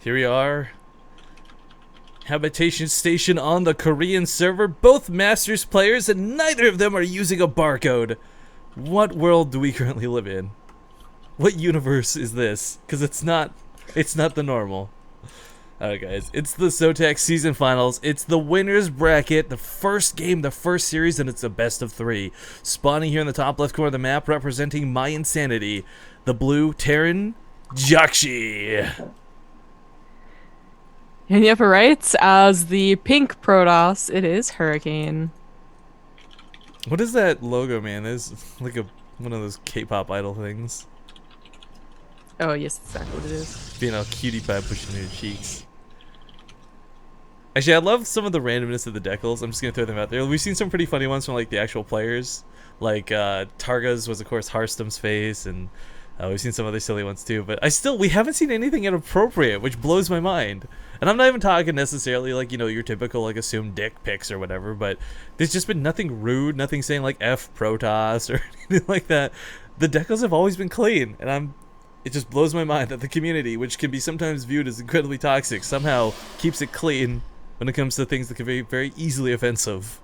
Here we are. Habitation station on the Korean server. Both Masters players, and neither of them are using a barcode. What world do we currently live in? What universe is this? Because it's not the normal. Alright guys, it's the ZOTAC season finals. It's the winner's bracket, the first game, the first series, and it's a best of 3. Spawning here in the top left corner of the map, representing my insanity, the blue Terran Jjakji. In the upper right, as the pink Protoss, it is Hurricane. What is that logo, man? There's like one of those K-pop idol things. Oh yes, that's exactly what it is. Being a cutie pie pushing your cheeks. Actually, I love some of the randomness of the decals. I'm just gonna throw them out there. We've seen some pretty funny ones from like the actual players. Like Targa's was of course Hearthstone's face, and we've seen some other silly ones too. But we haven't seen anything inappropriate, which blows my mind. And I'm not even talking necessarily like, you know, your typical like assumed dick pics or whatever. But there's just been nothing rude, nothing saying like F Protoss or anything like that. The decals have always been clean, and it just blows my mind that the community, which can be sometimes viewed as incredibly toxic, somehow keeps it clean when it comes to things that can be very easily offensive.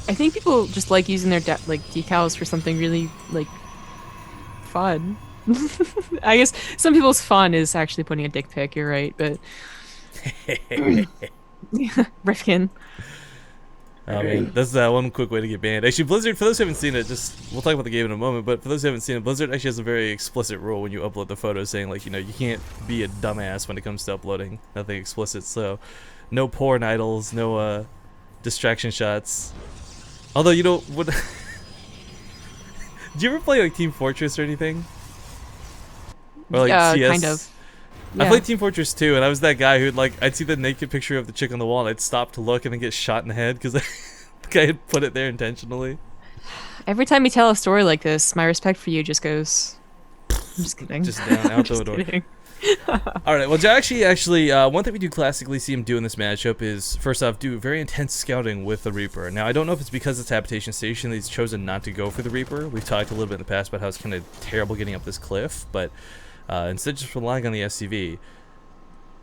I think people just like using their decals for something really like fun. I guess some people's fun is actually putting a dick pic. You're right, but Rifkin. I mean, that's one quick way to get banned. Actually, Blizzard, for those who haven't seen it, we'll talk about the game in a moment, but for those who haven't seen it, Blizzard actually has a very explicit rule when you upload the photo saying, like, you know, you can't be a dumbass when it comes to uploading. Nothing explicit, so no porn idols, no distraction shots. Although, you know, what... Do you ever play, like, Team Fortress or anything? Or, like, CS? Kind of. Yeah. I played Team Fortress 2, and I was that guy who'd, like, I'd see the naked picture of the chick on the wall, and I'd stop to look and then get shot in the head because the guy had put it there intentionally. Every time you tell a story like this, my respect for you just goes. I'm just kidding. Just down, out the door. Alright, well, Jjakji actually, one thing we do classically see him do in this matchup is, first off, do very intense scouting with the Reaper. Now, I don't know if it's because it's Habitation Station that he's chosen not to go for the Reaper. We've talked a little bit in the past about how it's kind of terrible getting up this cliff, but instead just relying on the SCV.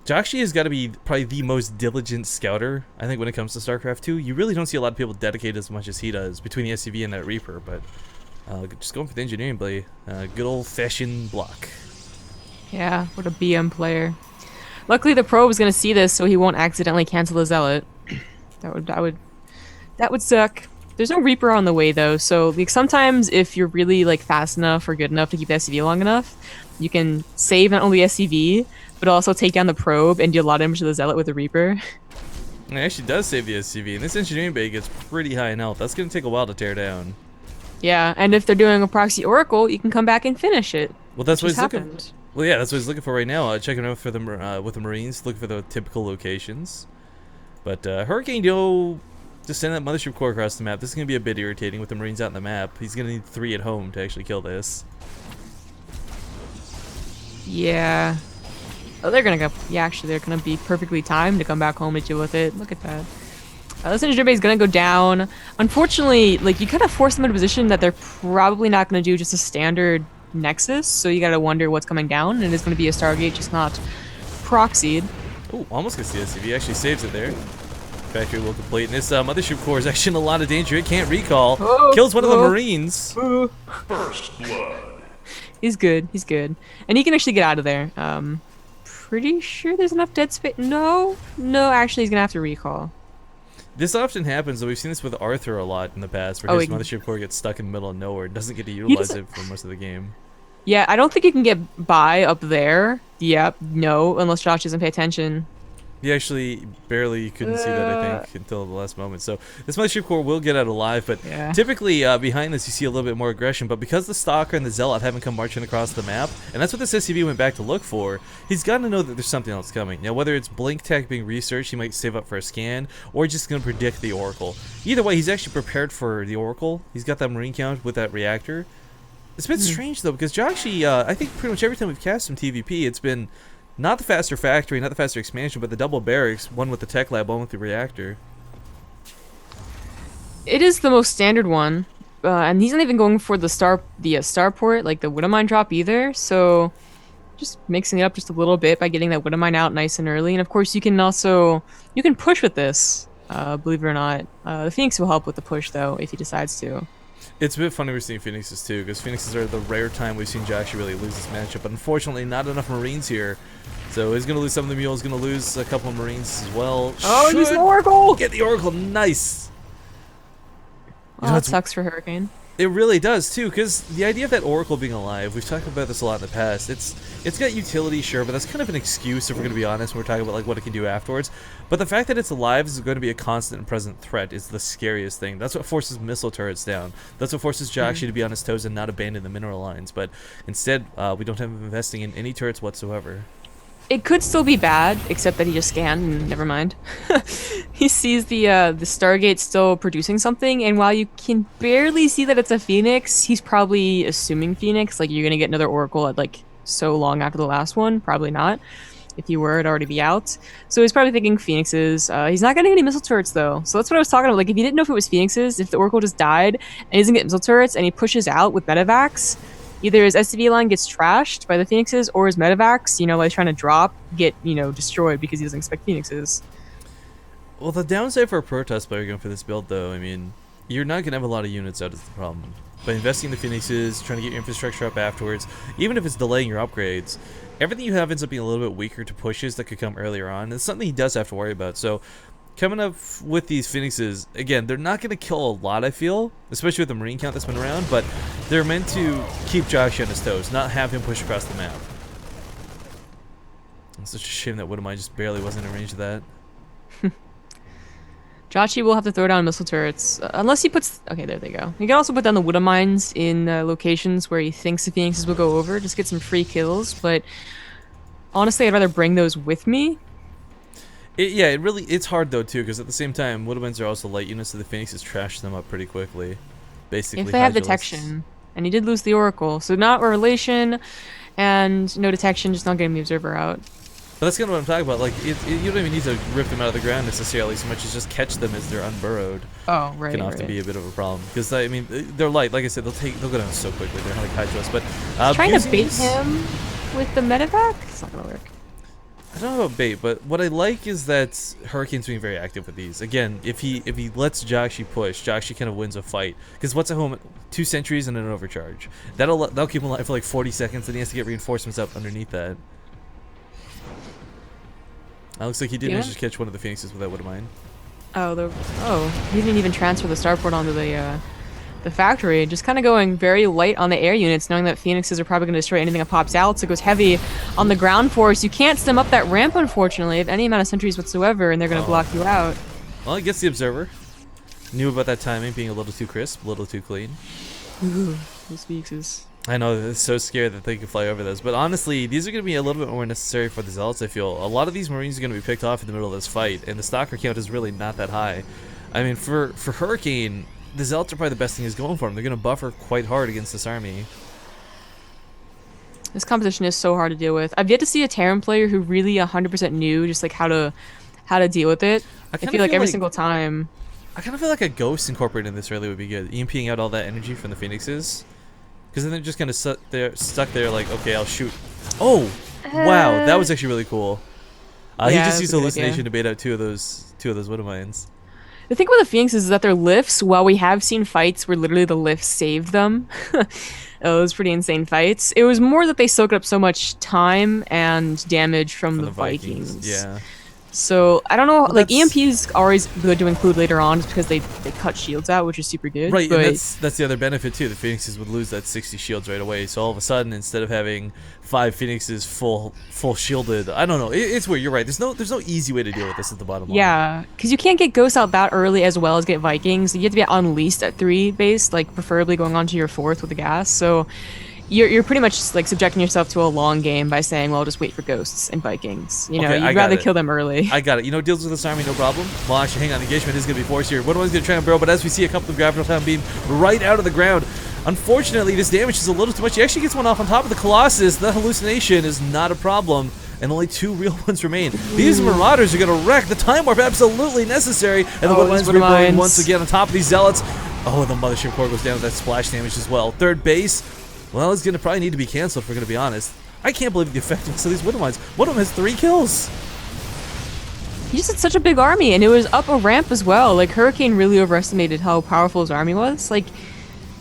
Jjakji has got to be probably the most diligent scouter, I think, when it comes to StarCraft 2. You really don't see a lot of people dedicate as much as he does between the SCV and that Reaper, but just going for the engineering play. Good old-fashioned block. Yeah, what a BM player. Luckily, the pro was gonna see this, so he won't accidentally cancel the Zealot. That would suck. There's no Reaper on the way though, so like sometimes if you're really like fast enough or good enough to keep the SCV long enough, you can save not only SCV but also take down the probe and do a lot of damage to the Zealot with the Reaper. It actually does save the SCV, and this engineering bay gets pretty high in health. That's gonna take a while to tear down. Yeah, and if they're doing a proxy Oracle, you can come back and finish it. Well, that's what he's looking. Well, yeah, that's what he's looking for right now. Checking out for the with the Marines, looking for the typical locations. But Hurricane, just send that mothership core across the map. This is gonna be a bit irritating with the Marines out in the map. He's gonna need 3 at home to actually kill this. Yeah. Oh, they're gonna go. Yeah, actually, they're gonna be perfectly timed to come back home to deal with it. Look at that. This engineer bay is gonna go down. Unfortunately, like you kind of force them in a position that they're probably not gonna do just a standard Nexus, so you gotta wonder what's coming down, and it's gonna be a Stargate, just not proxied. Oh, almost gonna see SCV. Actually saves it there. Factory will complete. And this mothership core is actually in a lot of danger. It can't recall. Kills one of the Marines. First blood. He's good. He's good, and he can actually get out of there. Pretty sure there's enough dead space. No, actually, he's gonna have to recall. This often happens, though. We've seen this with Arthur a lot in the past, where his mothership core gets stuck in the middle of nowhere and doesn't get to utilize it for most of the game. Yeah, I don't think you can get by up there. Yep, no, unless Josh doesn't pay attention. He actually barely couldn't see that, I think, until the last moment. So this mothership core will get out alive, but typically behind this you see a little bit more aggression. But because the Stalker and the Zealot haven't come marching across the map, and that's what this SCV went back to look for, he's got to know that there's something else coming. Now, whether it's blink tech being researched, he might save up for a scan, or just going to predict the Oracle. Either way, he's actually prepared for the Oracle. He's got that Marine count with that reactor. It's been strange, though, because Jjakji, I think pretty much every time we've cast him TvP, it's been not the faster factory, not the faster expansion, but the double barracks, one with the tech lab, one with the reactor. It is the most standard one, and he's not even going for the starport, like the Widowmine drop either. So just mixing it up just a little bit by getting that Widow Mine out nice and early. And of course, you can push with this. Believe it or not, the Phoenix will help with the push though if he decides to. It's a bit funny we're seeing Phoenixes too, because Phoenixes are the rare time we've seen Jjakji really lose this matchup. But unfortunately, not enough Marines here. So he's going to lose some of the Mules, going to lose a couple of Marines as well. Oh, use the Oracle! Get the Oracle, nice! Oh, that sucks for Hurricane. It really does too, because the idea of that Oracle being alive, we've talked about this a lot in the past. It's got utility, sure, but that's kind of an excuse if we're going to be honest when we're talking about like what it can do afterwards. But the fact that it's alive is going to be a constant and present threat is the scariest thing. That's what forces missile turrets down. That's what forces Jjakji to be on his toes and not abandon the mineral lines. But instead, we don't have him investing in any turrets whatsoever. It could still be bad, except that he just scanned and never mind. He sees the Stargate still producing something, and while you can barely see that it's a Phoenix, he's probably assuming Phoenix. Like, you're gonna get another Oracle at like so long after the last one. Probably not. If you were, it'd already be out. So he's probably thinking Phoenixes. He's not getting any missile turrets though. So that's what I was talking about. Like, if you didn't know if it was Phoenixes, if the Oracle just died and he doesn't get missile turrets and he pushes out with Medivacs, either his SCV line gets trashed by the Phoenixes or his Medivacs, like trying to drop, get, destroyed because he doesn't expect Phoenixes. Well, the downside for a Protoss player going for this build, though, I mean, you're not going to have a lot of units out is the problem. By investing in the Phoenixes, trying to get your infrastructure up afterwards, even if it's delaying your upgrades, everything you have ends up being a little bit weaker to pushes that could come earlier on. It's something he does have to worry about. So coming up with these Phoenixes, again, they're not going to kill a lot, I feel, especially with the Marine count that's been around, but they're meant to keep Jjakji on his toes, not have him push across the map. It's such a shame that Widow Mine just barely wasn't in range of that. Jjakji will have to throw down missile turrets, unless he puts... Okay, there they go. He can also put down the Widow Mines in locations where he thinks the Phoenixes will go over, just get some free kills, but honestly, I'd rather bring those with me. It's hard though too, because at the same time, Widow Mines are also light units, so the Phoenixes trash them up pretty quickly. Basically, if they have detection, and he did lose the Oracle, so not a relation, and no detection, just not getting the Observer out. But that's kind of what I'm talking about. Like, you don't even need to rip them out of the ground necessarily, so much as just catch them as they're unburrowed. Oh, right. Can often be a bit of a problem because I mean they're light. Like I said, they'll go down so quickly. They're like high to us. But trying to bait him with the Medivac, it's not gonna work. I don't know about bait, but what I like is that Hurricane's being very active with these. Again, if he lets Jjakji push, Jjakji kind of wins a fight. Because what's at home? 2 sentries and an overcharge. That'll keep him alive for like 40 seconds, and he has to get reinforcements up underneath that. Looks like he did manage to catch one of the Phoenixes with that Widow Mine. He didn't even transfer the starport onto the factory. Just kind of going very light on the air units, knowing that Phoenixes are probably going to destroy anything that pops out. So it goes heavy on the ground force. You can't stem up that ramp, unfortunately, of any amount of sentries whatsoever, and they're going to block you out. Well, I guess the Observer knew about that timing being a little too crisp, a little too clean. Ooh, those Phoenixes. I know, it's so scary that they can fly over those. But honestly, these are going to be a little bit more necessary for the Zealots, I feel. A lot of these Marines are going to be picked off in the middle of this fight, and the Stalker count is really not that high. I mean, for Hurricane, the Zealots are probably the best thing he's going for him. They're going to buffer quite hard against this army. This composition is so hard to deal with. I've yet to see a Terran player who really 100% knew just like how to deal with it. I feel like every single time. I kind of feel like a Ghost incorporated in this really would be good. EMPing out all that energy from the Phoenixes. Because then they're just kind of stuck there like, okay, I'll shoot. Oh! Wow, that was actually really cool. He just used hallucination to bait out two of those Widow Mines. The thing with the Phoenixes is that their lifts, while we have seen fights where literally the lifts saved them, it was pretty insane fights, it was more that they soaked up so much time and damage from the Vikings. Yeah. So, I don't know, well, like, EMP is always good to include later on just because they cut shields out, which is super good. Right, and that's the other benefit, too. The Phoenixes would lose that 60 shields right away, so all of a sudden, instead of having 5 Phoenixes full shielded, I don't know, it's weird, you're right. There's no easy way to deal with this at the bottom line. Yeah, because you can't get Ghosts out that early as well as get Vikings. You have to be unleashed at 3 base, like, preferably going on to your 4th with the gas, so you're pretty much like subjecting yourself to a long game by saying, well, just wait for Ghosts and Vikings. You know, you'd rather kill them early. I got it. You know, deals with this army, no problem. Well, actually, hang on. Engagement is going to be forced here. One of them's going to try and burrow, but as we see a couple of Gravitational Beam right out of the ground, unfortunately, this damage is a little too much. He actually gets one off on top of the Colossus. The hallucination is not a problem, and only 2 real ones remain. These Marauders are going to wreck. The Time Warp absolutely necessary, and the Widow Mines regrowing once again on top of these Zealots. Oh, the Mothership Core goes down with that splash damage as well. 3rd base. Well, it's going to probably need to be canceled if we're going to be honest. I can't believe the effectiveness of these Widow Mines. One of them has 3 kills. He just had such a big army, and it was up a ramp as well. Like, Hurricane really overestimated how powerful his army was. Like,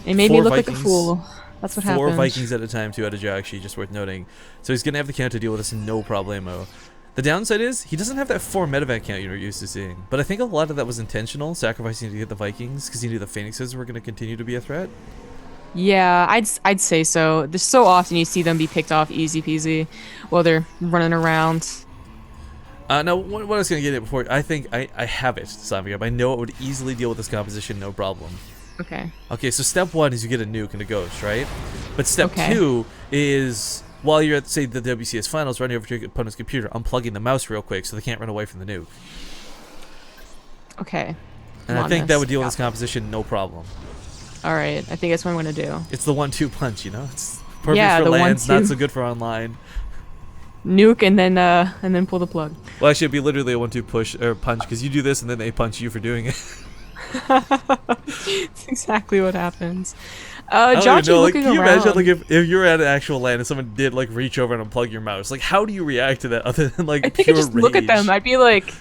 it made me look like a fool. That's what happened. 4 Vikings at a time, 2 out of Jjakji, just worth noting. So he's going to have the count to deal with this, no problemo. The downside is, he doesn't have that 4 medevac count you're used to seeing. But I think a lot of that was intentional, sacrificing to get the Vikings, because he knew the Phoenixes were going to continue to be a threat. Yeah, I'd say so. There's so often you see them be picked off easy peasy while they're running around. Now, what I was going to get at before, I think I have it, Samigab. I know it would easily deal with this composition, no problem. Okay. Okay, so step 1 is you get a nuke and a ghost, right? But step 2 is, while you're at, say, the WCS finals, running over to your opponent's computer, unplugging the mouse real quick so they can't run away from the nuke. Okay. And I think that would deal with this composition, no problem. Alright, I think that's what I'm going to do. It's the 1-2 punch, you know? It's perfect for lands, not so good for online. Nuke and then pull the plug. Well, actually, it'd be literally a 1-2 push or punch because you do this and then they punch you for doing it. That's exactly what happens. Jjakji looking can you around. imagine like if you were at an actual land and someone did like reach over and unplug your mouse? Like, how do you react to that other than like I think pure I'd just rage? look at them. I'd be like,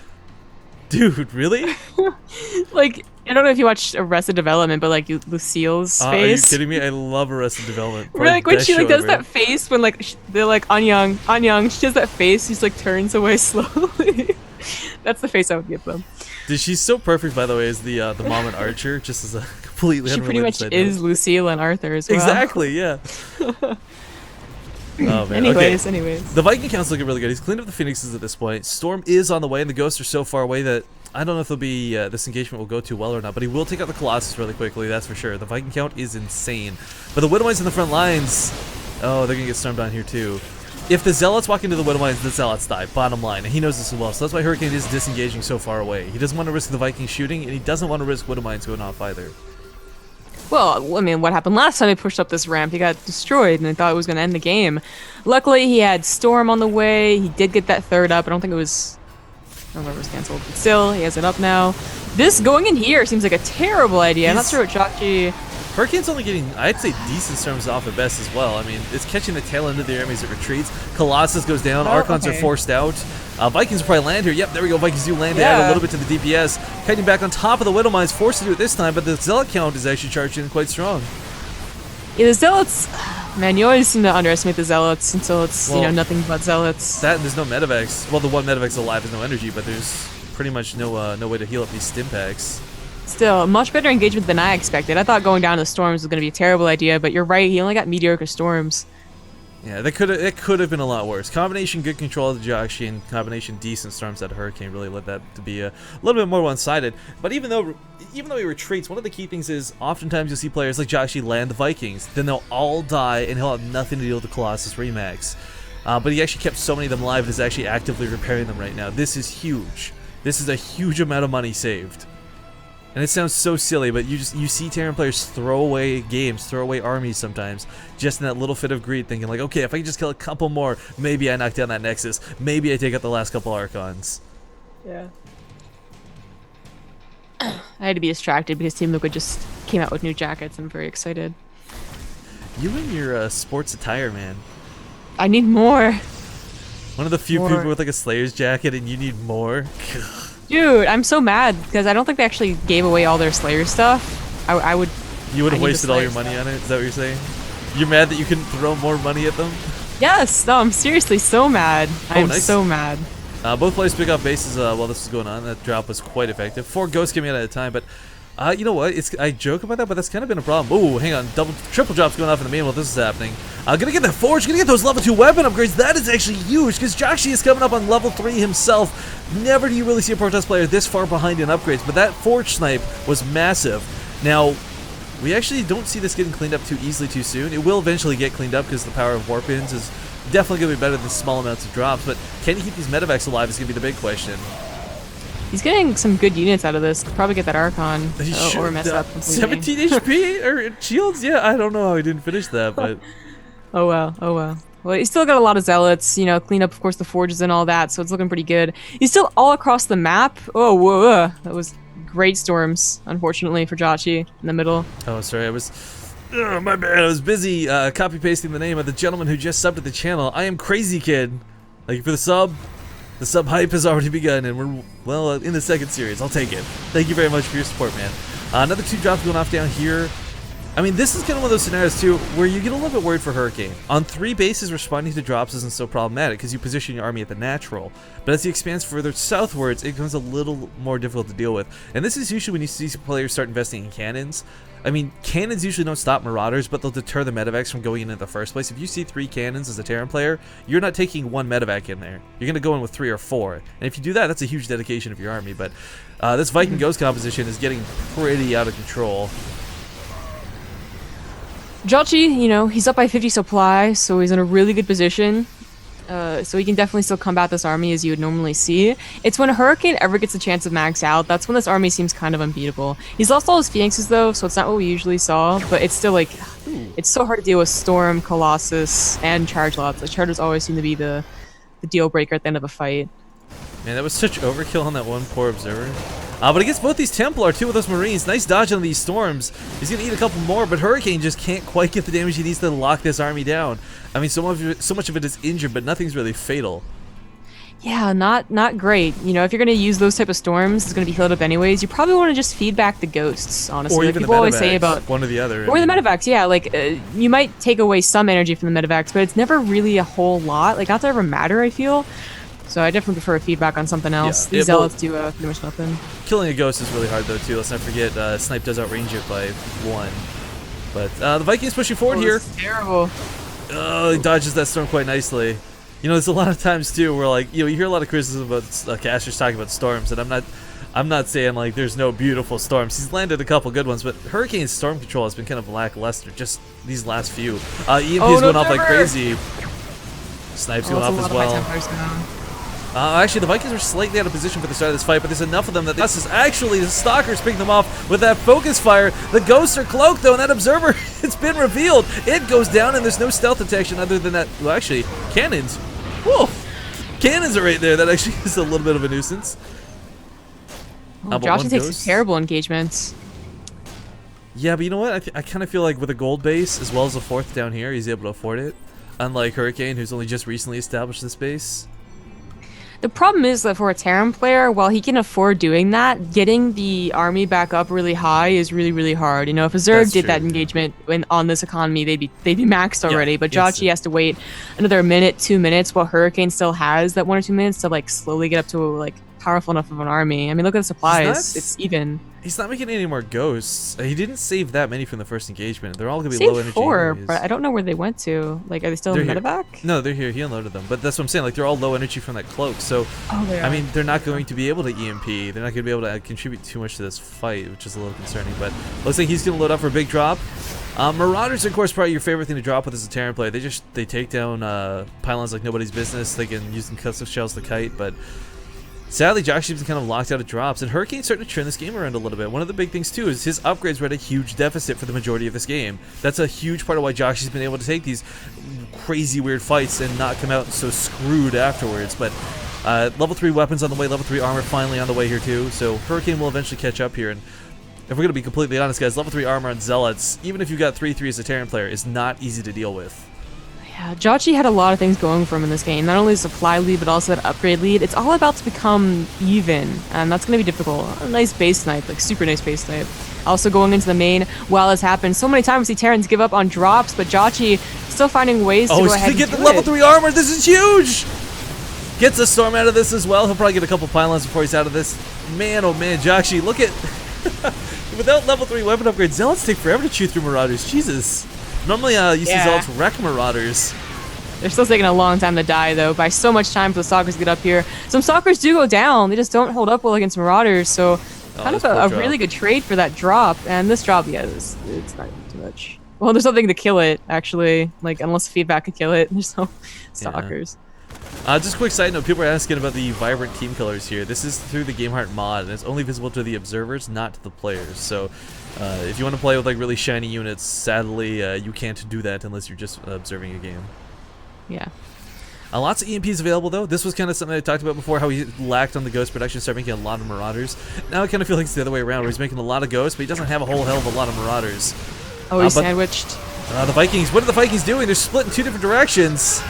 dude, really? like, I don't know if you watched Arrested Development, but like Lucille's face. Are you kidding me? I love Arrested Development. Really, like when she like does that face when like they're like Anyang, she does that face. She's like turns away slowly. That's the face I would give them. Dude, she's so perfect, by the way, as the mom and Archer, just as a completely She pretty unrelated much is Lucille and Arthur as well. Exactly, yeah. Oh man. Anyways. The Viking count's looking really good. He's cleaned up the Phoenixes at this point. Storm is on the way, and the Ghosts are so far away that I don't know if there'll be this engagement will go too well or not. But he will take out the Colossus really quickly, that's for sure. The Viking count is insane. But the Widow Mines in the front lines, oh, they're gonna get stormed down here too. If the Zealots walk into the Widow Mines, the Zealots die, bottom line, and he knows this as well. So that's why Hurricane is disengaging so far away. He doesn't want to risk the Vikings shooting, and he doesn't want to risk Widow Mines going off either. Well, I mean, what happened last time he pushed up this ramp? He got destroyed, and I thought it was going to end the game. Luckily, he had Storm on the way. He did get that 3rd up. I don't remember if it was canceled. But still, he has it up now. This going in here seems like a terrible idea. I'm not sure what Jjakji... Hurricane's only getting, I'd say, decent storms off at best as well. I mean, it's catching the tail end of the armies that retreats. Colossus goes down. Archons are forced out. Vikings will probably land here. Yep, there we go. Vikings do land. They add a little bit to the DPS. Kiting back on top of the Widow Mines. Forced to do it this time, but the Zealot count is actually charged in quite strong. Yeah, the Zealots... Man, you always seem to underestimate the Zealots until it's, you know, nothing but Zealots. That and there's no medevacs. Well, the one medevac's alive has no energy, but there's pretty much no way to heal up these stim packs. Still, much better engagement than I expected. I thought going down to the storms was going to be a terrible idea, but you're right, he only got mediocre storms. Yeah, that could have been a lot worse. Combination good control of the Jjakji and combination decent storms out of Hurricane really led that to be a little bit more one-sided. But even though he retreats, one of the key things is oftentimes you'll see players like Jjakji land the Vikings, then they'll all die and he'll have nothing to deal with the Colossus Remax. But he actually kept so many of them alive and is actually actively repairing them right now. This is huge. This is a huge amount of money saved. And it sounds so silly, but you see Terran players throw away games, throw away armies sometimes, just in that little fit of greed, thinking like, okay, if I can just kill a couple more, maybe I knock down that Nexus, maybe I take out the last couple Archons. Yeah. I had to be distracted because Team Liquid just came out with new jackets. I'm very excited. You and your sports attire, man. I need more. One of the few people with like a Slayer's jacket, and you need more. Dude, I'm so mad because I don't think they actually gave away all their Slayer stuff. I would. You would have wasted all your money on it? Is that what you're saying? You're mad that you couldn't throw more money at them? Yes. No, I'm seriously so mad. I'm so mad. Both players pick up bases while this was going on. That drop was quite effective. 4 ghosts coming out at a time, but you know what? I joke about that, but that's kind of been a problem. Oh, hang on. Triple drops going off in the main while this is happening. Gonna get that Forge, gonna get those level 2 weapon upgrades. That is actually huge, because Jjakji is coming up on level 3 himself. Never do you really see a Protest player this far behind in upgrades, but that Forge snipe was massive. Now, we actually don't see this getting cleaned up too easily too soon. It will eventually get cleaned up because the power of Warp Ins is definitely going to be better than small amounts of drops, but can he keep these medevacs alive is going to be the big question. He's getting some good units out of this. Could probably get that Archon or mess up completely. 17 HP or shields? Yeah, I don't know how he didn't finish that, but... Oh well, oh well. Well, he's still got a lot of Zealots, you know, clean up, of course, the Forges and all that, so it's looking pretty good. He's still all across the map. Oh, whoa, that was great storms, unfortunately, for Jjakji in the middle. Oh, sorry, I was Oh, my bad. I was busy copy pasting the name of the gentleman who just subbed to the channel. I am Crazy Kid. Thank you for the sub. The sub hype has already begun, and we're, well, in the second series. I'll take it. Thank you very much for your support, man. Another 2 drops going off down here. I mean, this is kind of one of those scenarios, too, where you get a little bit worried for Hurricane. On 3 bases, responding to drops isn't so problematic, because you position your army at the natural. But as he expands further southwards, it becomes a little more difficult to deal with. And this is usually when you see players start investing in cannons. I mean, cannons usually don't stop Marauders, but they'll deter the medevacs from going in the first place. If you see 3 cannons as a Terran player, you're not taking 1 medevac in there. You're going to go in with 3 or 4. And if you do that, that's a huge dedication of your army. But this Viking Ghost composition is getting pretty out of control. Jjakji, you know, he's up by 50 supply, so he's in a really good position. So he can definitely still combat this army as you would normally see. It's when Hurricane ever gets a chance to max out, that's when this army seems kind of unbeatable. He's lost all his Phoenixes though, so it's not what we usually saw, but it's still like, it's so hard to deal with Storm, Colossus, and Charge lots. The Chargers always seem to be the deal breaker at the end of a fight. Man, that was such overkill on that one poor Observer. But against both these Templar, 2 of those Marines, nice dodge on these Storms. He's going to eat a couple more, but Hurricane just can't quite get the damage he needs to lock this army down. I mean, so much of it is injured, but nothing's really fatal. Yeah, not great. You know, if you're going to use those type of Storms, it's going to be healed up anyways. You probably want to just feed back the Ghosts, honestly. Or like even people the always say about one or the other. Or the medevacs, yeah. Like, you might take away some energy from the medevacs, but it's never really a whole lot. Like, not to ever matter, I feel. So I definitely prefer a feedback on something else. Yeah, These Zealots do pretty much nothing. Killing a Ghost is really hard though too. Let's not forget Snipe does outrange it by 1. But the Vikings pushing forward here. Terrible. Oh, he dodges that storm quite nicely. You know, there's a lot of times too where like, you know, you hear a lot of criticism about casters talking about storms, and I'm not saying like there's no beautiful storms. He's landed a couple good ones, but Hurricane's storm control has been kind of lackluster just these last few. EMP's going off like crazy. Snipes going off as well. Actually, the Vikings were slightly out of position for the start of this fight, but there's enough of them that this is actually the Stalkers picking them off with that focus fire. The Ghosts are cloaked, though, and that Observer, it's been revealed. It goes down, and there's no stealth detection other than that. Well, actually, cannons. Whoa! Cannons are right there. That actually is a little bit of a nuisance. Jjakji takes some terrible engagements. Yeah, but you know what? I kind of feel like with a gold base, as well as a 4th down here, he's able to afford it. Unlike Hurricane, who's only just recently established this base. The problem is that for a Terran player, while he can afford doing that, getting the army back up really high is really, really hard. You know, if a Zerg did that engagement on this economy, they'd be maxed already. Yeah, but Jjakji has to wait another minute, 2 minutes, while Hurricane still has that 1 or 2 minutes to like slowly get up to like powerful enough of an army. I mean, look at the supplies; it's even. He's not making any more Ghosts. He didn't save that many from the first engagement. They're all gonna be Saved low energy. 4, anyways. but I don't know where they went to. Like, are they still in the medevac? No, they're here. He unloaded them. But that's what I'm saying. Like, they're all low energy from that cloak. So, I mean, they're not going to be able to EMP. They're not going to be able to contribute too much to this fight, which is a little concerning. But looks like he's going to load up for a big drop. Marauders, of course, probably your favorite thing to drop with as a Terran player. They take down pylons like nobody's business. They can use them custom shells to kite, but sadly, Jjakji's been kind of locked out of drops, and Hurricane's starting to turn this game around a little bit. One of the big things, too, is his upgrades were at a huge deficit for the majority of this game. That's a huge part of why Jjakji's been able to take these crazy, weird fights and not come out so screwed afterwards. But level 3 weapons on the way, level 3 armor finally on the way here, too. So Hurricane will eventually catch up here. And if we're going to be completely honest, guys, level 3 armor on Zealots, even if you've got 3-3 as a Terran player, is not easy to deal with. Yeah, Jjakji had a lot of things going for him in this game. Not only the supply lead, but also that upgrade lead. It's all about to become even, and that's going to be difficult. A nice base snipe, like super nice base snipe. Also going into the main, while this happens, so many times we see Terrans give up on drops, but Jjakji still finding ways to go ahead and get the level 3 armor. This is huge! Gets a storm out of this as well. He'll probably get a couple pylons before he's out of this. Man, oh man, Jjakji, look at... Without level 3 weapon upgrades, Zealots take forever to chew through Marauders. Jesus. Normally, you see Zealots wreck Marauders. They're still taking a long time to die, though. By so much time for the Stalkers to get up here. Some Stalkers do go down. They just don't hold up well against Marauders, so kind of a really good trade for that drop. And this drop, yeah, it's not too much. Well, there's nothing to kill it, actually. Like, unless feedback could kill it. There's no Stalkers. Just a quick side note, people are asking about the vibrant team colors here. This is through the Gameheart mod, and it's only visible to the observers, not to the players. So if you want to play with like really shiny units, sadly you can't do that unless you're just observing a game. Yeah. Lots of EMPs available though. This was kind of something I talked about before, how he lacked on the Ghost production, started making a lot of Marauders. Now I kind of feel like it's the other way around, where he's making a lot of Ghosts, but he doesn't have a whole hell of a lot of Marauders. Oh, he's sandwiched. The Vikings, what are the Vikings doing? They're split in 2 different directions.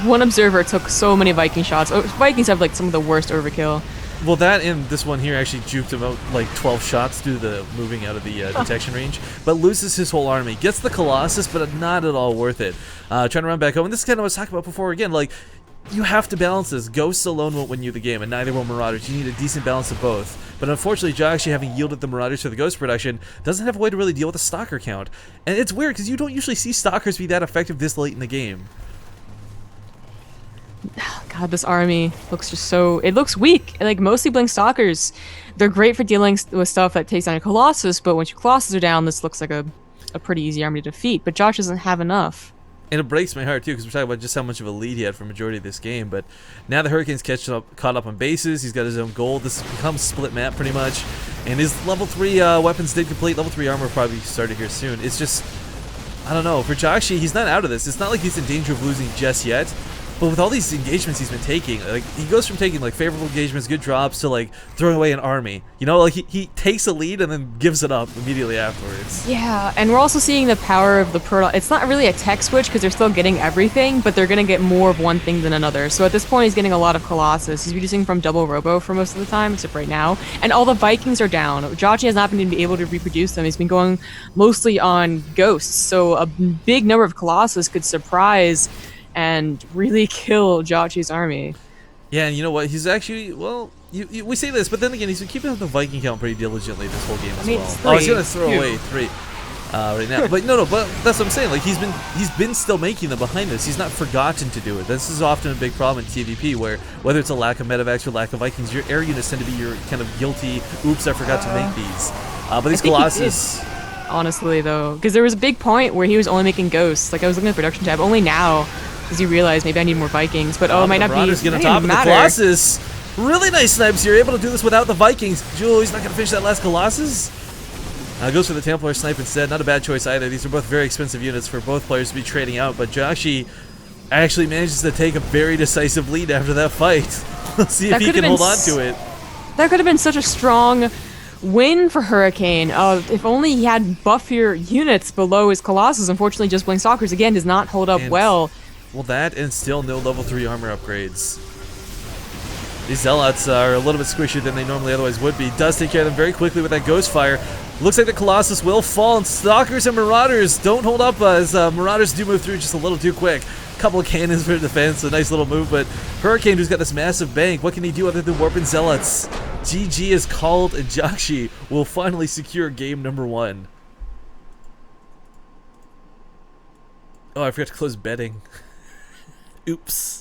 One observer took so many Viking shots. Oh, Vikings have like some of the worst overkill. Well, that and this one here actually juked him out like 12 shots due to the moving out of the detection range, but loses his whole army. Gets the Colossus, but not at all worth it. Trying to run back home, and this is kind of what I was talking about before again, like, you have to balance this. Ghosts alone won't win you the game, and neither will Marauders. You need a decent balance of both. But unfortunately, Jjakji, having yielded the Marauders for the Ghost production, doesn't have a way to really deal with the Stalker count. And it's weird, because you don't usually see Stalkers be that effective this late in the game. God, this army looks just so... It looks weak. Like, mostly Blink Stalkers, they're great for dealing with stuff that takes down a Colossus, but once your Colossus are down, this looks like a pretty easy army to defeat. But Josh doesn't have enough. And it breaks my heart, too, because we're talking about just how much of a lead he had for the majority of this game. But now the Hurricane's caught up on bases. He's got his own gold. This becomes split map, pretty much. And his level 3 weapons did complete. Level 3 armor probably started here soon. It's just... I don't know. For Jjakji, he's not out of this. It's not like he's in danger of losing just yet. But with all these engagements he's been taking, like, he goes from taking like favorable engagements, good drops, to like throwing away an army. You know, like he takes a lead and then gives it up immediately afterwards. Yeah, and we're also seeing the power of the Proto. It's not really a tech switch because they're still getting everything, but they're gonna get more of one thing than another. So at this point, he's getting a lot of Colossus. He's reducing from double Robo for most of the time, except right now. And all the Vikings are down. Jjakji has not been able to reproduce them. He's been going mostly on Ghosts. So a big number of Colossus could surprise and really kill Jjakji's army. Yeah, and you know what? He's actually, well, we say this, but then again, he's been keeping up the Viking count pretty diligently this whole game as well. Oh, he's gonna throw away 3 right now. But no, but that's what I'm saying. Like, he's been still making them behind this. He's not forgotten to do it. This is often a big problem in TvP, where whether it's a lack of medevacs or lack of Vikings, your air units tend to be your kind of guilty, oops, I forgot to make these. But these Colossus... Honestly, though, because there was a big point where he was only making Ghosts. Like, I was looking at the production tab, only now does he realize maybe I need more Vikings, but it might not be. Marauders get on top of the Colossus. Really nice snipes. You're able to do this without the Vikings. Jewel, he's not going to finish that last Colossus. Goes for the Templar snipe instead. Not a bad choice either. These are both very expensive units for both players to be trading out, but Jjakji actually manages to take a very decisive lead after that fight. Let's see if he can hold on to it. That could have been such a strong win for Hurricane. If only he had buffier units below his Colossus. Unfortunately, just Blink Stalkers again does not hold up well. Well, that and still no level 3 armor upgrades. These Zealots are a little bit squishier than they normally otherwise would be. Does take care of them very quickly with that Ghost Fire. Looks like the Colossus will fall, and Stalkers and Marauders don't hold up as Marauders do move through just a little too quick. Couple of cannons for defense, a nice little move, but Hurricane, who's got this massive bank, what can he do other than warp in Zealots? GG is called, and Jjakji will finally secure game number 1. Oh, I forgot to close betting. Oops.